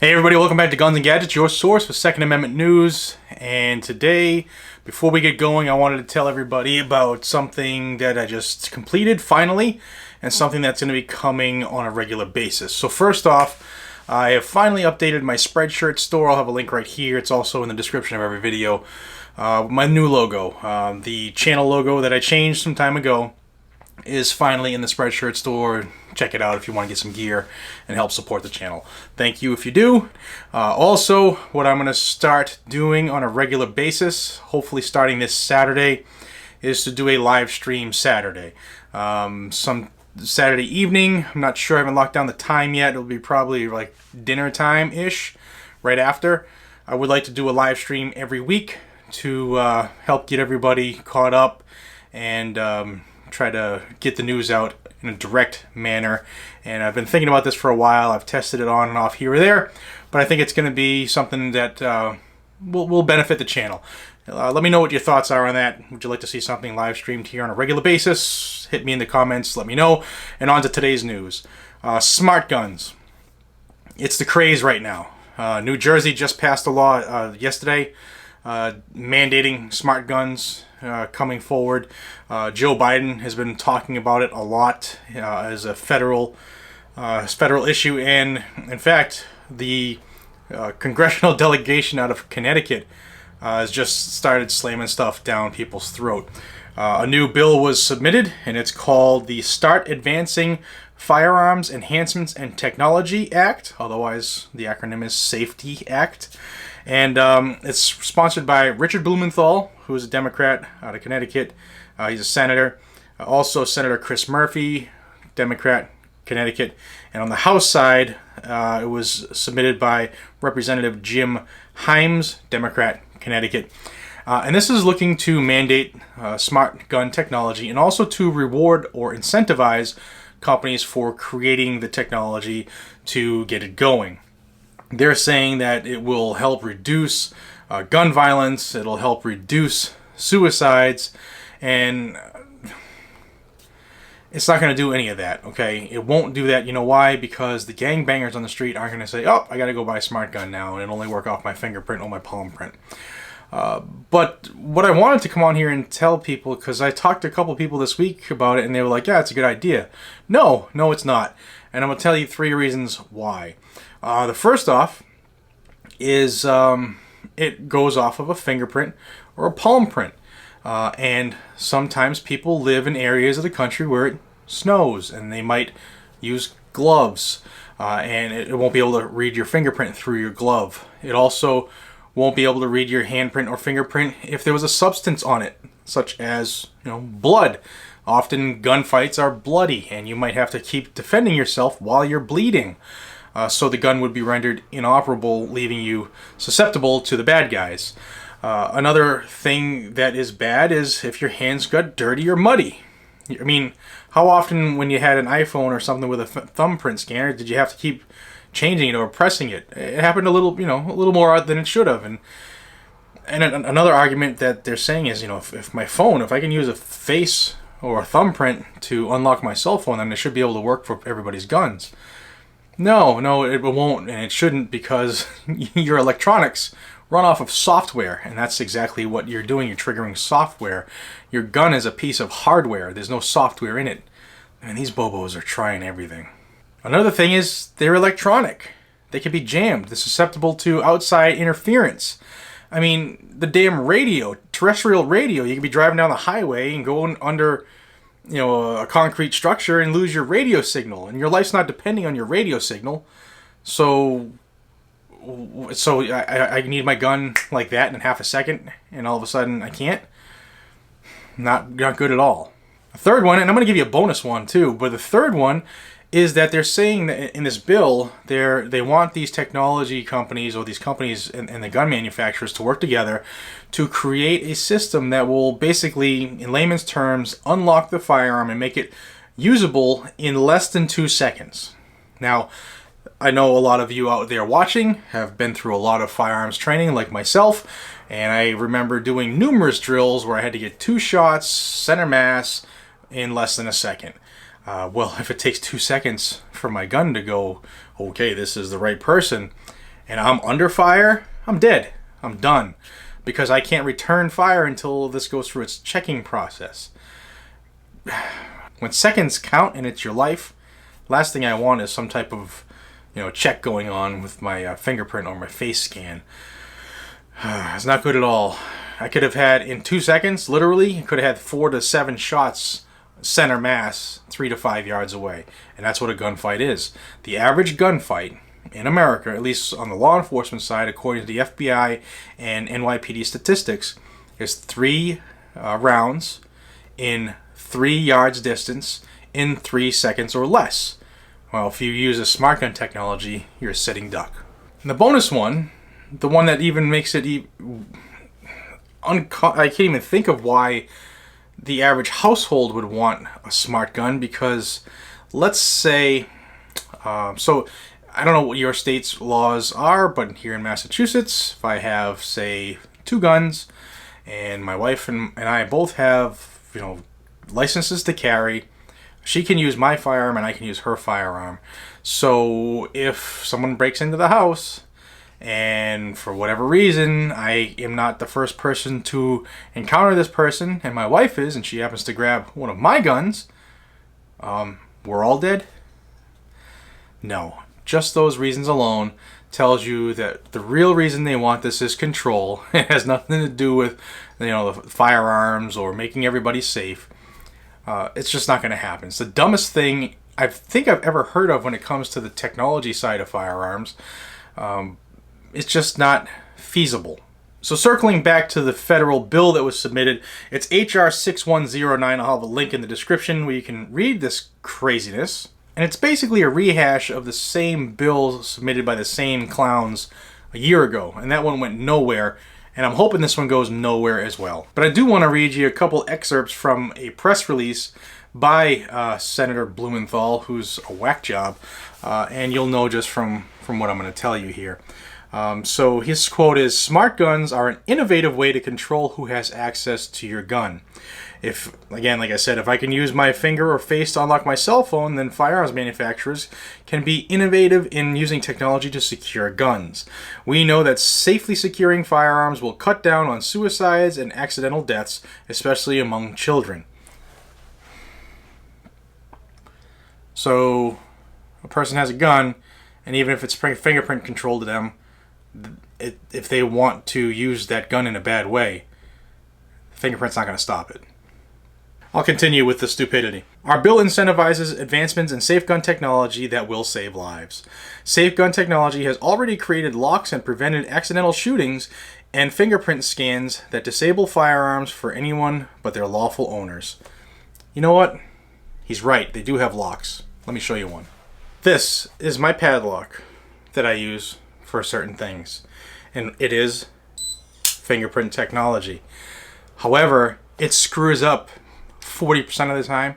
Hey everybody, welcome back to Guns and Gadgets, your source for Second Amendment news. And today, before we get going, I wanted to tell everybody about something that I just completed finally, and something that's going to be coming on a regular basis. So first off, I have finally updated my Spreadshirt store. I'll have a link right here. It's also in the description of every video. My new logo, the channel logo that I changed some time ago, is finally in the Spreadshirt store. Check it out if you want to get some gear and help support the channel. Thank you if you do. Also, what I'm going to start doing on a regular basis, hopefully starting this Saturday, is to do a live stream Saturday. Some Saturday evening. I'm not sure. I haven't locked down the time yet. It'll be probably like dinner time-ish, right after. I would like to do a live stream every week to help get everybody caught up and try to get the news out in a direct manner. And I've been thinking about this for a while. I've tested it on and off here or there, but I think it's going to be something that will benefit the channel. Let me know what your thoughts are on that. Would you like to see something live streamed here on a regular basis? Hit me in the comments, let me know. And on to today's news. Smart guns. It's the craze right now. New Jersey just passed a law yesterday mandating smart guns coming forward. Joe Biden has been talking about it a lot as a federal issue, and in fact, the congressional delegation out of Connecticut has just started slamming stuff down people's throat. A new bill was submitted, and it's called the Start Advancing Firearms Enhancements and Technology Act, otherwise the acronym is SAFETY Act. And it's sponsored by Richard Blumenthal, who is a Democrat out of Connecticut. He's a senator. Also Senator Chris Murphy, Democrat, Connecticut. And on the House side, it was submitted by Representative Jim Himes, Democrat, Connecticut. And this is looking to mandate smart gun technology and also to reward or incentivize companies for creating the technology to get it going. They're saying that it will help reduce gun violence, it'll help reduce suicides, and it's not going to do any of that, okay? It won't do that. You know why? Because the gangbangers on the street aren't going to say, oh, I got to go buy a smart gun now, and it'll only work off my fingerprint or my palm print. But what I wanted to come on here and tell people, because I talked to a couple people this week about it, and they were like, yeah, it's a good idea. No, it's not. And I'm going to tell you 3 reasons why. The first off is it goes off of a fingerprint or a palm print. And sometimes people live in areas of the country where it snows, and they might use gloves, and it won't be able to read your fingerprint through your glove. It also won't be able to read your handprint or fingerprint if there was a substance on it, such as, blood. Often gunfights are bloody, and you might have to keep defending yourself while you're bleeding. So the gun would be rendered inoperable, leaving you susceptible to the bad guys. Another thing that is bad is if your hands got dirty or muddy. I mean, how often when you had an iPhone or something with a thumbprint scanner did you have to keep changing it or pressing it? It happened a little more than it should have. And another argument that they're saying is, if my phone, if I can use a face or a thumbprint to unlock my cell phone, then it should be able to work for everybody's guns. No, it won't, and it shouldn't, because your electronics run off of software, and that's exactly what you're doing. You're triggering software. Your gun is a piece of hardware. There's no software in it. And these bobos are trying everything. Another thing is they're electronic. They can be jammed. They're susceptible to outside interference. I mean, the damn radio, terrestrial radio, you could be driving down the highway and going under a concrete structure and lose your radio signal, and your life's not depending on your radio signal. So I need my gun like that in half a second, and all of a sudden I can't. Not good at all. A third one, and I'm going to give you a bonus one too, but the third one is that they're saying that in this bill, they want these technology companies or these companies and the gun manufacturers to work together to create a system that will basically, in layman's terms, unlock the firearm and make it usable in less than 2 seconds. Now, I know a lot of you out there watching have been through a lot of firearms training like myself, and I remember doing numerous drills where I had to get 2 shots, center mass, in less than a second. Well, if it takes 2 seconds for my gun to go, okay, this is the right person, and I'm under fire, I'm dead. I'm done. Because I can't return fire until this goes through its checking process. When seconds count and it's your life, last thing I want is some type of, check going on with my fingerprint or my face scan. It's not good at all. I could have had, in 2 seconds, literally, could have had 4 to 7 shots center mass 3 to 5 yards away. And that's what a gunfight is. The average gunfight in America, at least on the law enforcement side, according to the FBI and NYPD statistics, is 3 rounds in 3 yards distance in 3 seconds or less. Well, if you use a smart gun technology, you're a sitting duck. And the bonus one, the one that even makes it I can't even think of why the average household would want a smart gun, because let's say, so I don't know what your state's laws are, but here in Massachusetts, if I have, say, 2 guns, and my wife and I both have, licenses to carry, she can use my firearm and I can use her firearm. So if someone breaks into the house, and for whatever reason, I am not the first person to encounter this person, and my wife is, and she happens to grab one of my guns, we're all dead? No. Just those reasons alone tells you that the real reason they want this is control. It has nothing to do with, the firearms or making everybody safe. It's just not going to happen. It's the dumbest thing I think I've ever heard of when it comes to the technology side of firearms. It's just not feasible. So circling back to the federal bill that was submitted, it's HR 6109. I'll have a link in the description where you can read this craziness. And it's basically a rehash of the same bill submitted by the same clowns a year ago. And that one went nowhere. And I'm hoping this one goes nowhere as well. But I do want to read you a couple excerpts from a press release by Senator Blumenthal, who's a whack job. And you'll know just from what I'm going to tell you here. So his quote is, "Smart guns are an innovative way to control who has access to your gun. If, again, like I said, if I can use my finger or face to unlock my cell phone, then firearms manufacturers can be innovative in using technology to secure guns. We know that safely securing firearms will cut down on suicides and accidental deaths, especially among children." So, a person has a gun, and even if it's fingerprint controlled to them, if they want to use that gun in a bad way, the fingerprint's not going to stop it. I'll continue with the stupidity. Our bill incentivizes advancements in safe gun technology that will save lives. Safe gun technology has already created locks and prevented accidental shootings and fingerprint scans that disable firearms for anyone but their lawful owners. You know what? He's right. They do have locks. Let me show you one. This is my padlock that I use for certain things, and it is fingerprint technology. However, it screws up 40% of the time.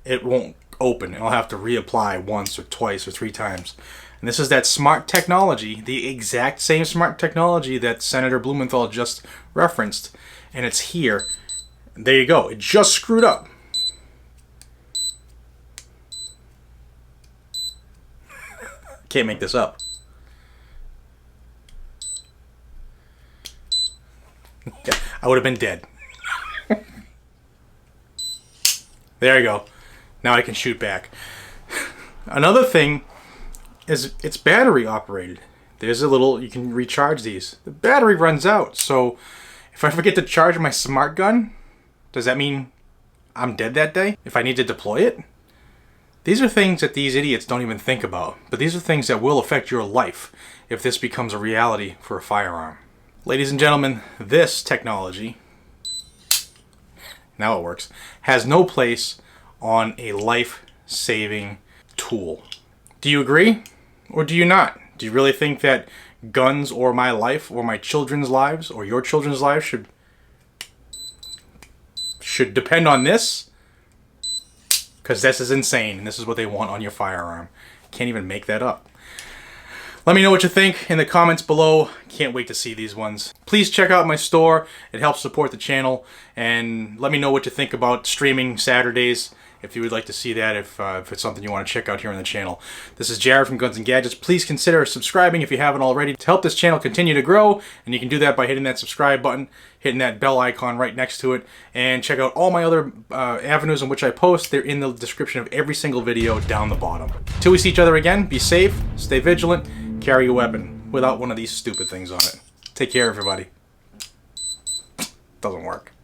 It won't open. It'll have to reapply once or twice or 3 times. And this is that smart technology, the exact same smart technology that Senator Blumenthal just referenced, and it's here. There you go. It just screwed up. Can't make this up. I would have been dead. There you go. Now I can shoot back. Another thing is it's battery operated. There's a little, you can recharge these. The battery runs out, so if I forget to charge my smart gun, does that mean I'm dead that day if I need to deploy it? These are things that these idiots don't even think about, but these are things that will affect your life if this becomes a reality for a firearm. Ladies and gentlemen, this technology, now it works, has no place on a life-saving tool. Do you agree or do you not? Do you really think that guns or my life or my children's lives or your children's lives should depend on this? Because this is insane, and this is what they want on your firearm. Can't even make that up. Let me know what you think in the comments below. Can't wait to see these ones. Please check out my store. It helps support the channel. And let me know what you think about streaming Saturdays. if you would like to see that, if it's something you want to check out here on the channel. This is Jared from Guns and Gadgets. Please consider subscribing if you haven't already to help this channel continue to grow, and you can do that by hitting that subscribe button, hitting that bell icon right next to it, and check out all my other avenues in which I post. They're in the description of every single video down the bottom. Till we see each other again, be safe, stay vigilant, carry a weapon without one of these stupid things on it. Take care, everybody. Doesn't work.